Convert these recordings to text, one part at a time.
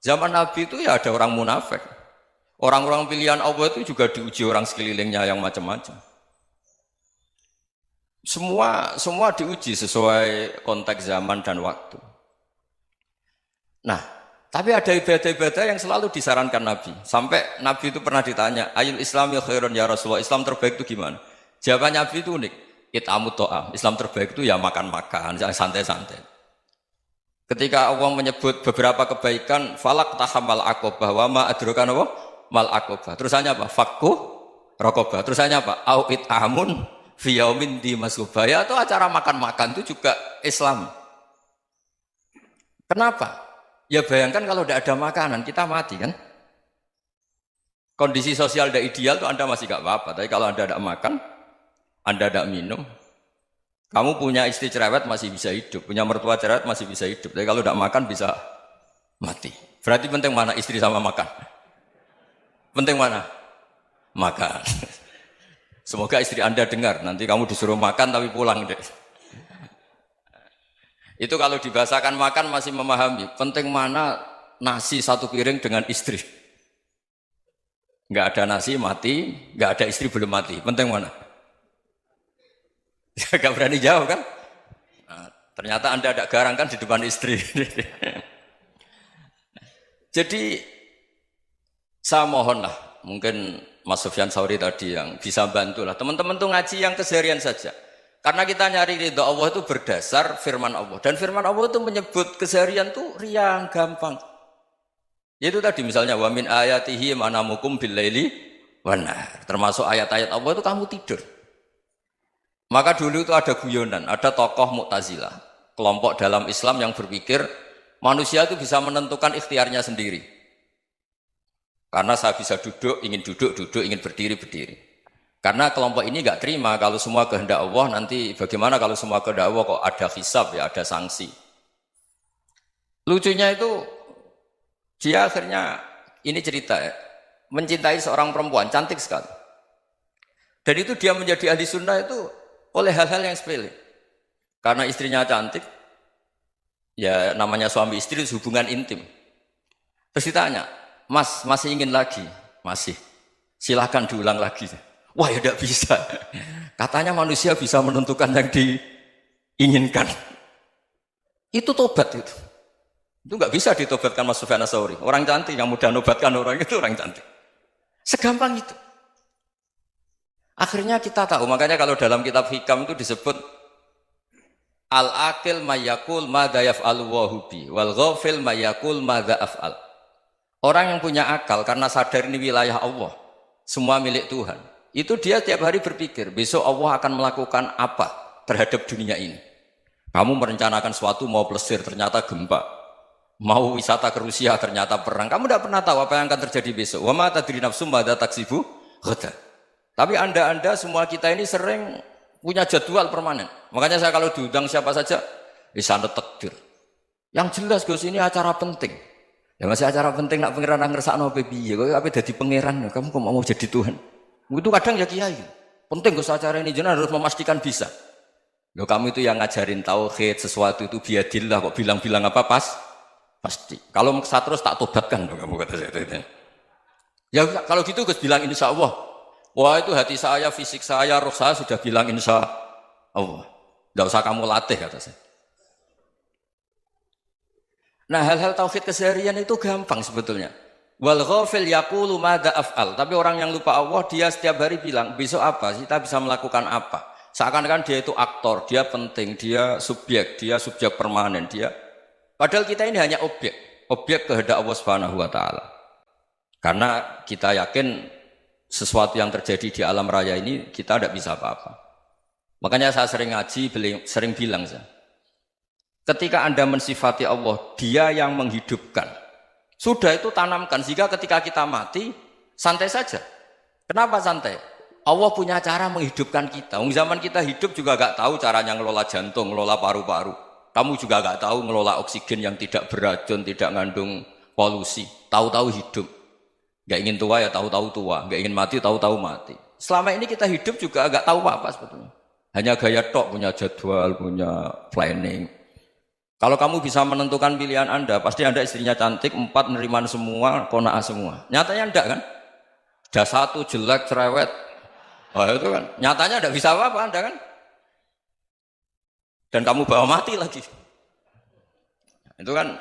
Zaman Nabi itu ya ada orang munafik. Orang-orang pilihan Allah itu juga diuji orang sekelilingnya yang macam-macam. Semua diuji sesuai konteks zaman dan waktu. Nah, tapi ada ibadah-ibadah yang selalu disarankan Nabi. Sampai Nabi itu pernah ditanya, Ayul Islami khairun ya Rasulullah, Islam terbaik itu gimana? Jawaban Nabi itu unik. It'amut to'am. Islam terbaik itu ya makan-makan, yang santai-santai. Ketika Allah menyebut beberapa kebaikan, falak tahamal aqobah, wa ma adrokan apa? Mal aqobah. Terusannya apa? Fakku rokobah. Terusannya apa? Au it'amun fi yaumin di masubaya. Itu acara makan-makan itu juga Islam. Kenapa? Ya bayangkan kalau tidak ada makanan, kita mati kan? Kondisi sosial tidak ideal itu Anda masih gak apa-apa. Tapi kalau Anda tidak makan, Anda tidak minum, kamu punya istri cerewet masih bisa hidup, punya mertua cerewet masih bisa hidup. Tapi kalau tidak makan bisa mati. Berarti penting mana istri sama makan? Penting mana? Makan. Semoga istri Anda dengar, nanti kamu disuruh makan tapi pulang deh. Itu kalau dibahasakan makan masih memahami. Penting mana nasi satu piring dengan istri. Nggak ada nasi mati, nggak ada istri belum mati. Penting mana? Gak berani jawab kan? Nah, ternyata Anda ada garang kan di depan istri. Jadi saya mohonlah, mungkin Mas Sufyan Sauri tadi yang bisa bantulah. Teman-teman tuh ngaji yang keseharian saja. Karena kita nyari ridha Allah itu berdasar firman Allah. Dan firman Allah itu menyebut keseharian tuh riang, gampang. Yaitu tadi misalnya wa min ayatihi manamukum billaili wan nahar. Termasuk ayat-ayat Allah itu kamu tidur. Maka dulu itu ada guyonan, ada tokoh Mu'tazilah, kelompok dalam Islam yang berpikir manusia itu bisa menentukan ikhtiarnya sendiri. Karena saya bisa duduk, ingin berdiri, berdiri. Karena kelompok ini nggak terima kalau semua kehendak Allah, nanti bagaimana kalau semua kehendak Allah kok ada hisab ya, ada sanksi. Lucunya itu, dia akhirnya, ini cerita ya, mencintai seorang perempuan, cantik sekali. Dan itu dia menjadi ahli sunnah itu oleh hal-hal yang sepele. Karena istrinya cantik, ya namanya suami istri hubungan intim. Terus ditanya, Mas, masih ingin lagi? Masih. Silahkan diulang lagi. Wah ya tidak bisa. Katanya manusia bisa menentukan yang diinginkan. Itu tobat itu. Itu nggak bisa ditobatkan Mas Sufyan Ats-Tsauri. Orang cantik yang mudah nobatkan orang itu orang cantik. Segampang itu. Akhirnya kita tahu, makanya kalau dalam kitab Hikam itu disebut al-aqil mayyakul madza yaf'alu wa hubi wal ghafil mayyakul madza af'al. Orang yang punya akal karena sadar ini wilayah Allah, semua milik Tuhan. Itu dia tiap hari berpikir, besok Allah akan melakukan apa terhadap dunia ini. Kamu merencanakan suatu mau plesir, ternyata gempa. Mau wisata ke Rusia, ternyata perang. Kamu tidak pernah tahu apa yang akan terjadi besok. Wa ma tadri nafsum madza taksibu ghadan. Tapi anda semua kita ini sering punya jadwal permanen. Makanya saya kalau diundang siapa saja, bisa takdir. Yang jelas Gus ini acara penting. Ya masih acara penting nak pangeran ngersakno piye? Kowe ape dadi pangeran, kamu kok mau jadi Tuhan? Itu kadang ya kiai. Penting Gus acara ini jenengan harus memastikan bisa. Loh kamu itu yang ngajarin tauhid, sesuatu itu biadillah kok bilang-bilang apa pasti. Kalau maksa terus tak tobatkan loh kamu kata saya itu. Ya kalau gitu Gus bilang insya Allah. Wah itu hati saya, fisik saya, roh saya sudah bilang insya Allah. Tidak usah kamu latih kata saya. Nah hal-hal tauhid keseharian itu gampang sebetulnya. Wal ghafil yaqulu madza af'al. Tapi orang yang lupa Allah dia setiap hari bilang besok apa? Kita bisa melakukan apa? Seakan-akan dia itu aktor, dia penting, dia subjek permanen, dia. Padahal kita ini hanya objek kehendak Allah Subhanahu wa taala. Karena kita yakin sesuatu yang terjadi di alam raya ini kita tidak bisa apa-apa. Makanya saya sering ngaji, sering bilang saya. Ketika Anda mensifati Allah, dia yang menghidupkan. Sudah itu tanamkan, sehingga ketika kita mati, santai saja. Kenapa santai? Allah punya cara menghidupkan kita. Zaman kita hidup juga gak tahu caranya ngelola jantung, ngelola paru-paru. Kamu juga gak tahu ngelola oksigen yang tidak beracun, tidak mengandung polusi. Tahu-tahu hidup. Gak ingin tua ya tahu-tahu tua. Gak ingin mati, tahu-tahu mati. Selama ini kita hidup juga gak tahu apa-apa sebetulnya. Hanya gaya tok, punya jadwal, punya planning. Kalau kamu bisa menentukan pilihan Anda, pasti Anda istrinya cantik, 4 neriman semua, qanaah semua. Nyatanya enggak kan? Ada 1 jelek, cerewet. Oh itu kan, nyatanya enggak bisa apa-apa Anda kan? Dan kamu bawa mati lagi. Itu kan,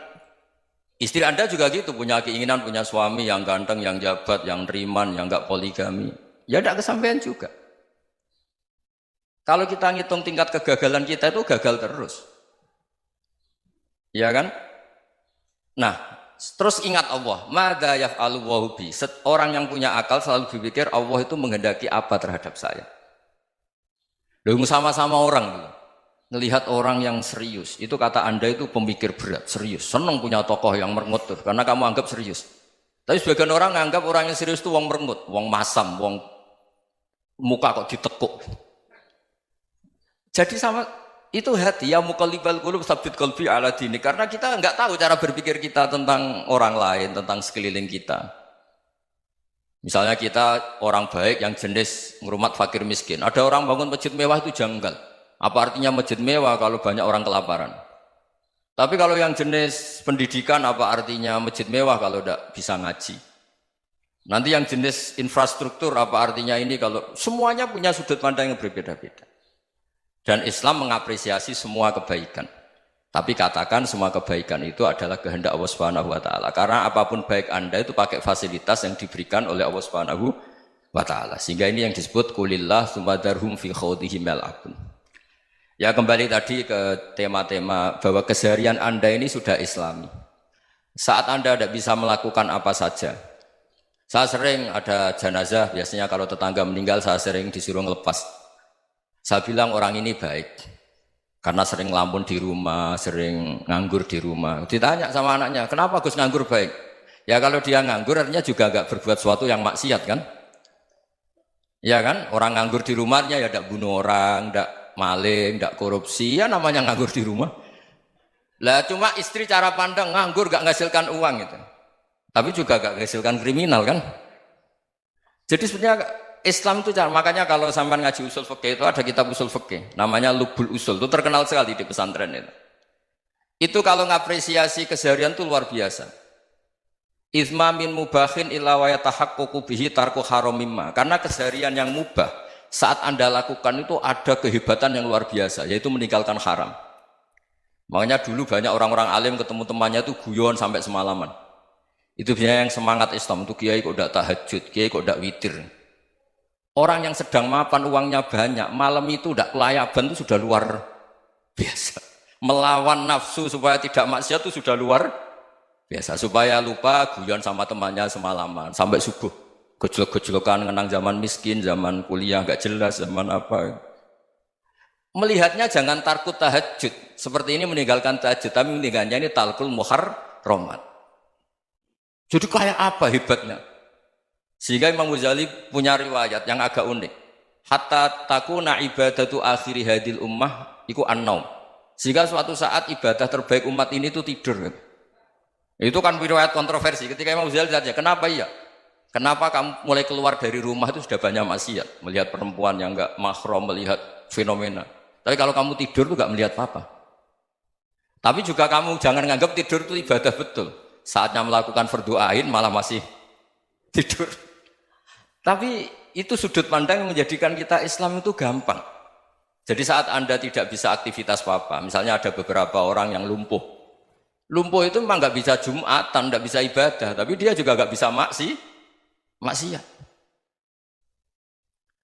istri Anda juga gitu, punya keinginan, punya suami yang ganteng, yang jabat, yang neriman, yang enggak poligami. Ya enggak kesampaian juga. Kalau kita ngitung tingkat kegagalan kita itu gagal terus. Ya kan? Nah, terus ingat Allah, madza yaf'alu Allahu bi. Orang yang punya akal selalu berpikir Allah itu menghendaki apa terhadap saya. Loh, sama-sama orang gitu. Ngelihat orang yang serius, itu kata Anda itu pemikir berat, serius. Senang punya tokoh yang merengut tuh, karena kamu anggap serius. Tapi sebagian orang anggap orang yang serius itu wong merengut, wong masam, wong muka kok ditekuk. Jadi sama itu hati ya muqallibal qulub tsabbit qalbi ala dini, karena kita enggak tahu cara berpikir kita tentang orang lain, tentang sekeliling kita. Misalnya kita orang baik yang jenis ngrumat fakir miskin, ada orang bangun masjid mewah itu janggal. Apa artinya masjid mewah kalau banyak orang kelaparan? Tapi kalau yang jenis pendidikan, apa artinya masjid mewah kalau tidak bisa ngaji? Nanti yang jenis infrastruktur, apa artinya ini kalau semuanya punya sudut pandang yang berbeda-beda. Dan Islam mengapresiasi semua kebaikan. Tapi katakan semua kebaikan itu adalah kehendak Allah Subhanahu wa taala. Karena apapun baik Anda itu pakai fasilitas yang diberikan oleh Allah Subhanahu wa taala. Sehingga ini yang disebut qulillah tsumma darhum fi khawdihim yal'abun. Ya kembali tadi ke tema-tema bahwa keseharian Anda ini sudah Islami. Saat Anda tidak bisa melakukan apa saja. Saya sering ada jenazah, biasanya kalau tetangga meninggal saya sering disuruh ngelepas. Saya bilang orang ini baik karena sering ngelamun di rumah, sering nganggur di rumah. Ditanya sama anaknya, kenapa Gus nganggur baik? Ya kalau dia nganggur artinya juga agak berbuat sesuatu yang maksiat kan? Ya kan? Orang nganggur di rumahnya ya tidak bunuh orang, tidak maling, tidak korupsi, ya namanya nganggur di rumah. Lah cuma istri cara pandang nganggur gak menghasilkan uang itu. Tapi juga gak menghasilkan kriminal kan? Jadi sebenarnya Islam itu makanya kalau sampai ngaji usul fikih itu ada kitab usul fikih namanya Lubul Usul, itu terkenal sekali di pesantren itu. Itu kalau ngapresiasi keseharian itu luar biasa. Izma min mubahin illa wa yatahaqqaqu bihi tarku haramimma. Karena keseharian yang mubah saat Anda lakukan itu ada kehebatan yang luar biasa, yaitu meninggalkan haram. Makanya dulu banyak orang-orang alim ketemu temannya itu guyon sampai semalaman. Itu biasanya yang semangat Islam itu kiai kok tidak tahajud, kiai kok tidak witir. Orang yang sedang mapan uangnya banyak, malam itu tidak kelayaban itu sudah luar biasa. Melawan nafsu supaya tidak maksiat itu sudah luar biasa. Supaya lupa guyon sama temannya semalaman sampai subuh. Gejolak-gejolokan mengenang zaman miskin, zaman kuliah nggak jelas, zaman apa. Melihatnya jangan tarkut tahajud. Seperti ini meninggalkan tahajud, tapi meninggalkannya ini talkul muharramat. Jadi kayak apa hebatnya? Sehingga Imam Ghazali punya riwayat yang agak unik. Hatta takuna ibadatu akhiri hadil ummah iku an-naum. Sehingga suatu saat ibadah terbaik umat ini itu tidur. Itu kan riwayat kontroversi. Ketika Imam Ghazali ditanya, kenapa iya? Kenapa kamu mulai keluar dari rumah itu sudah banyak maksiat? Melihat perempuan yang enggak mahram, melihat fenomena. Tapi kalau kamu tidur itu enggak melihat apa-apa. Tapi juga kamu jangan nganggap tidur itu ibadah betul. Saatnya melakukan fardu ain malah masih tidur. Tapi itu sudut pandang yang menjadikan kita Islam itu gampang. Jadi saat Anda tidak bisa aktivitas apa-apa, misalnya ada beberapa orang yang lumpuh. Lumpuh itu memang nggak bisa Jumatan, nggak bisa ibadah, tapi dia juga nggak bisa maksiat.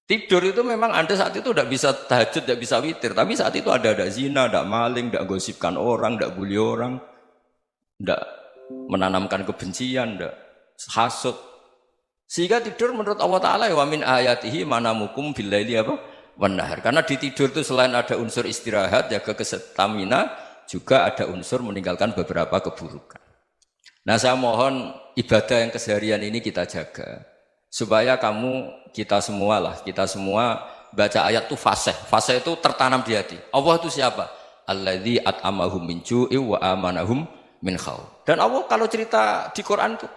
Tidur itu memang Anda saat itu tidak bisa tahajud, tidak bisa witir, tapi saat itu ada zina, ada maling, tidak gosipkan orang, tidak bully orang, tidak menanamkan kebencian, tidak hasud. Sehingga tidur menurut Allah Ta'ala wa min ayatihi manamukum billaili apa? Wan-nahar. Karena di tidur itu selain ada unsur istirahat, jaga kestamina, juga ada unsur meninggalkan beberapa keburukan. Nah saya mohon ibadah yang keseharian ini kita jaga. Supaya kita semua baca ayat itu fasih. Fasih itu tertanam di hati. Allah itu siapa? Alladzi at'amahum min ju'i wa amanahum min khauf. Dan Allah kalau cerita di Quran itu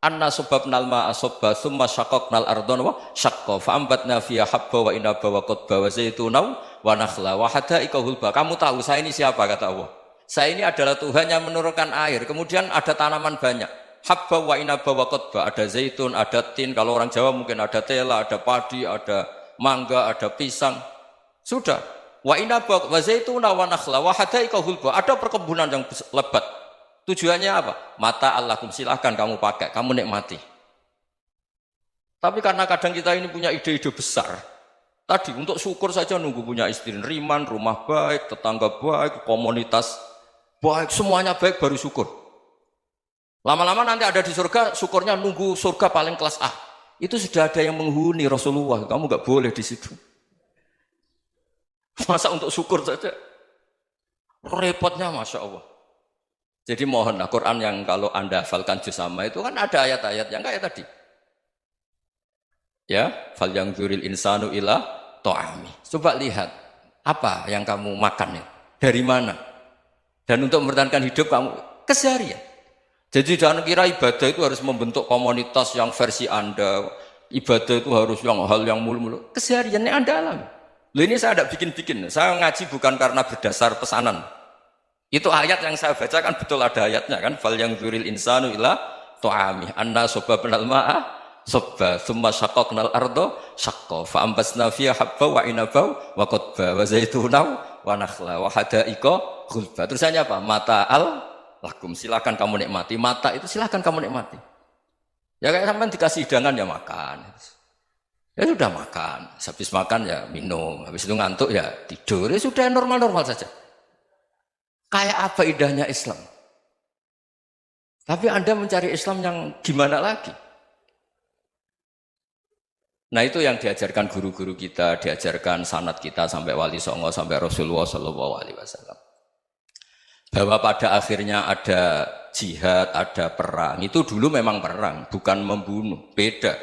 anna sababnal ma'a sabba thumma syaqaqnal ardha wa syaqqa fa ambatna fiha habba wa inaba wa qadba wa zaituna wa nakhla wa hadaika hulba. Kamu tahu saya ini siapa kata Allah? Saya ini adalah Tuhan yang menurunkan air. Kemudian ada tanaman banyak. Habba wa inaba wa qotba. Ada zaitun, ada tin. Kalau orang Jawa mungkin ada tela, ada padi, ada mangga, ada pisang. Sudah. Wa inaba wa zaituna wa nakhla wa hadaika hulba. Ada perkebunan yang lebat. Tujuannya apa? Mata Allahkum, silahkan kamu pakai, kamu nikmati. Tapi karena kadang kita ini punya ide-ide besar. Tadi untuk syukur saja nunggu punya istri riman, rumah baik, tetangga baik, komunitas baik, semuanya baik baru syukur. Lama-lama nanti ada di surga, syukurnya nunggu surga paling kelas A. Itu sudah ada yang menghuni Rasulullah, kamu nggak boleh di situ. Masa untuk syukur saja? Repotnya Masya Allah. Jadi mohonlah Quran yang kalau Anda hafalkan juz sama itu kan ada ayat-ayat yang kayak tadi. Ya, fal yang dzuril insanu ila ta'ami. Coba lihat apa yang kamu makan ya? Dari mana? Dan untuk mempertahankan hidup kamu keseharian. Jadi jangan kira ibadah itu harus membentuk komunitas yang versi Anda. Ibadah itu harus yang hal yang mulu-mulu. Kesehariannya Anda alami. Loh ini saya tidak bikin-bikin. Saya ngaji bukan karena berdasar pesanan. Itu ayat yang saya baca kan betul ada ayatnya kan. Fal yang dzuril insanu ila ta'ami. Anna sobabnal ma'a sobba thumma syaqaqnal ardo syaqqa fa ambasna fiha habba wa inaba wa qadba wa zaituna wa nakhla wa hadaika ghulba. Terusannya apa? Mata'al lakum, silakan kamu nikmati. Mata itu silakan kamu nikmati. Ya kayak sampean dikasih hidangan ya makan. Ya sudah makan, habis makan ya minum, habis itu ngantuk ya tidur. Ya sudah normal-normal saja. Kayak apa indahnya Islam. Tapi Anda mencari Islam yang gimana lagi? Nah itu yang diajarkan guru-guru kita, diajarkan sanad kita sampai Wali Songo, sampai Rasulullah SAW. Bahwa pada akhirnya ada jihad, ada perang. Itu dulu memang perang, bukan membunuh, beda.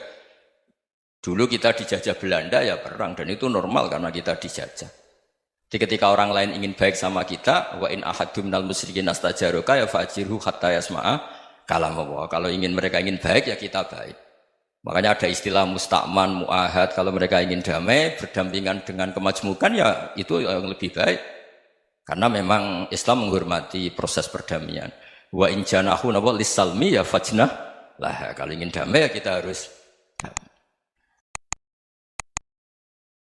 Dulu kita dijajah Belanda ya perang, dan itu normal karena kita dijajah. Jadi ketika orang lain ingin baik sama kita, wa in ahadum minal musyrikin astajaroka ya fajirhu hatta yasma'a kalam Allah. Kalau mereka ingin baik ya kita baik. Makanya ada istilah musta'man, mu'ahad. Kalau mereka ingin damai, berdampingan dengan kemajmukan ya itu yang lebih baik. Karena memang Islam menghormati proses perdamaian. Wa in janahu lis-salmi ya fajnah lah. Kalau ingin damai ya kita harus damai.